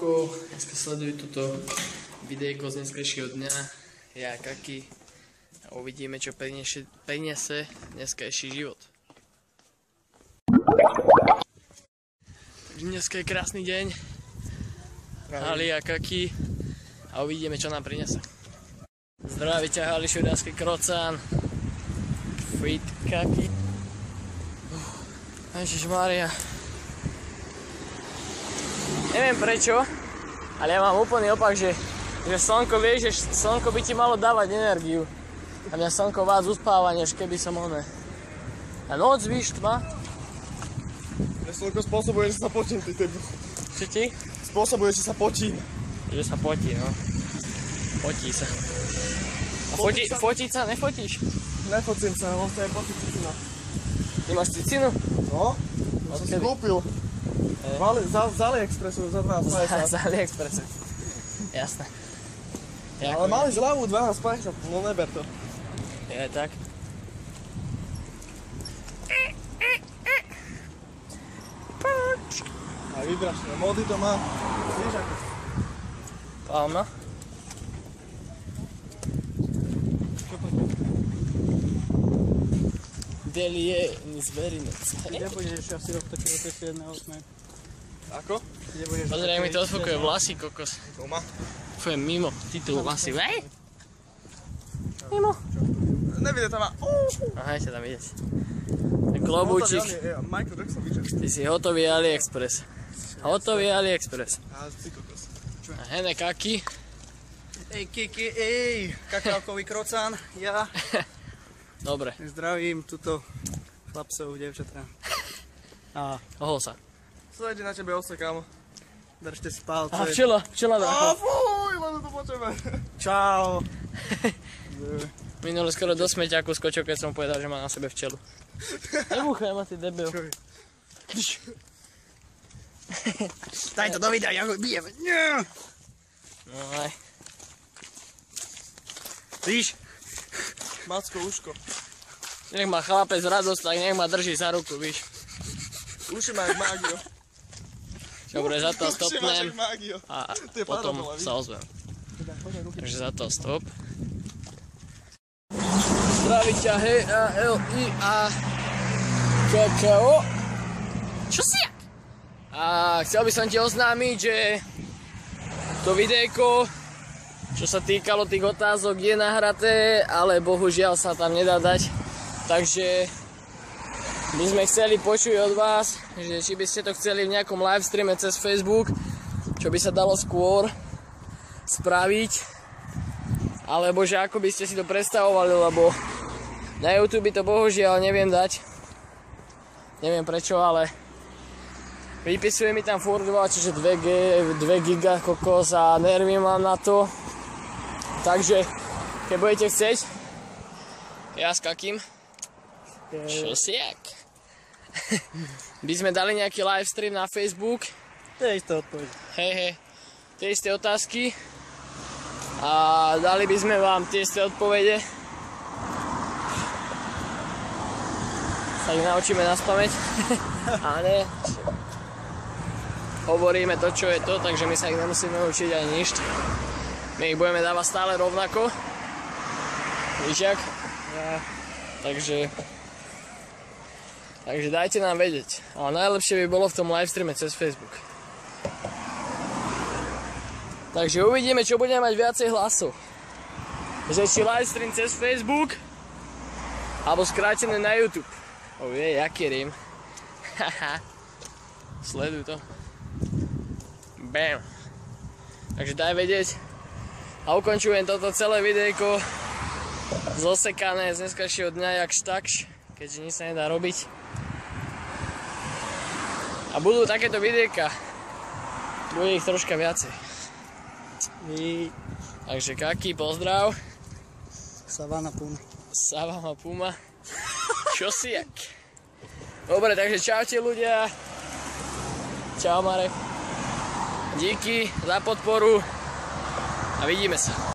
Čauko, dneska sledujú toto videjko z dneskajšieho dňa, ja Kaki, a uvidíme, čo priniesie dneskajší život. Dneska je krásny deň, Hali a Kaki, a uvidíme, čo nám priniesie. Zdraví ťa Hali, šudársky krocán, Fit Kaki. Ježišmária. Neviem prečo, ale ja mám úplný opak, že slnko vie, že slnko by ti malo dávať energiu. A mňa slnko vás uspáva, než keby som oné. A noc, víš, tma. Slnko spôsobuje, že sa potím, ty. Čo ti? Spôsobuje, že sa potím. Že sa potí, no. Potí sa. A fotiť sa nefotíš? Nefocím sa, ale to je pocit cicina. Ty máš cicinu? No, som si kúpil. Z AliExpressu za 12,50. Z AliExpressu. Jasné. Ale mali zľavu 12,50, no neber to. Je tak. A vybračné mody to má. Víš ako? Áno. Delie zverinec. Kde budeš asi roztočiť do 1.8? Ako? Pozri, jak mi to odfokuje vlasy, kokos. Doma? To je mimo, titul vlasy. Hej! Mimo. Nevidie tam má. Aha, ešte tam vidieť. Ten klobúčik. Michael Jackson vyčer. Ty si hotový AliExpress. Hotový AliExpress. A ty kokos. A hene Kaki. Ej, Kiki, ej! Kakálkový krocán, ja. Dobre. Zdravím tuto chlapcov, devčatá. A Ohol sa. Sledí na tebe ose, kámo. držte si palce. A včela Á, dracho. fuj, len to počujeme. Čau. Minule skoro do smeťaku skočil, keď som povedal, že má na sebe včelu. Nebúchaj ma, ty debil. Daj to do videa, ja ho bijem. No aj. Víš? Macko, uško. Nech má chlapec radosť, tak nech ma drží za ruku, víš. Uši má jak mágio. Dobre, za to Uši máš stopnem jak mágio. a To je potom parabola, víš? sa ozvem. Takže za to stop. Zdraví ťa HALI-A Kakao. Čo si jak? A chcel by som ti oznámiť, že to videjko, čo sa týkalo tých otázok, je nahraté, ale bohužiaľ sa tam nedá dať. Takže by sme chceli počuť od vás, že či by ste to chceli v nejakom livestreame cez Facebook, čo by sa dalo skôr spraviť, alebo že ako by ste si to predstavovali, lebo na YouTube to bohužiaľ neviem dať. Neviem prečo, ale vypisuje mi tam furt čiže 2 giga kokos a nervy mám na to. Takže, keď budete chcieť, ja s Kakým, čo si jak? By sme dali nejaký livestream na Facebook. To je isté odpoveď. Hej, tie isté otázky. A dali by sme vám tie isté odpovede. Sa ich naučíme naspamäť. A ne. Hovoríme to, čo je to, takže my sa ich nemusíme učiť ani nič. My ich budeme dávať stále rovnako. Víš jak? Ja. Takže dajte nám vedieť. Ale najlepšie by bolo v tom livestreame cez Facebook. Takže uvidíme, čo budeme mať viacej hlasov. Že či livestream cez Facebook alebo skrátené na YouTube. Jaký rým. Sleduj to. Bam. Takže daj vedieť. A ukončujem toto celé videjko zosekané z dneskajšieho dňa jak štakš, keďže nič sa nedá robiť. A budú takéto videjka. Bude ich troška viacej. Takže Kaki, pozdrav. Savana Puma. Savana Puma. Čo si jak? Dobre, takže čaute ľudia. Čau Marek. Díky za podporu a vidíme sa.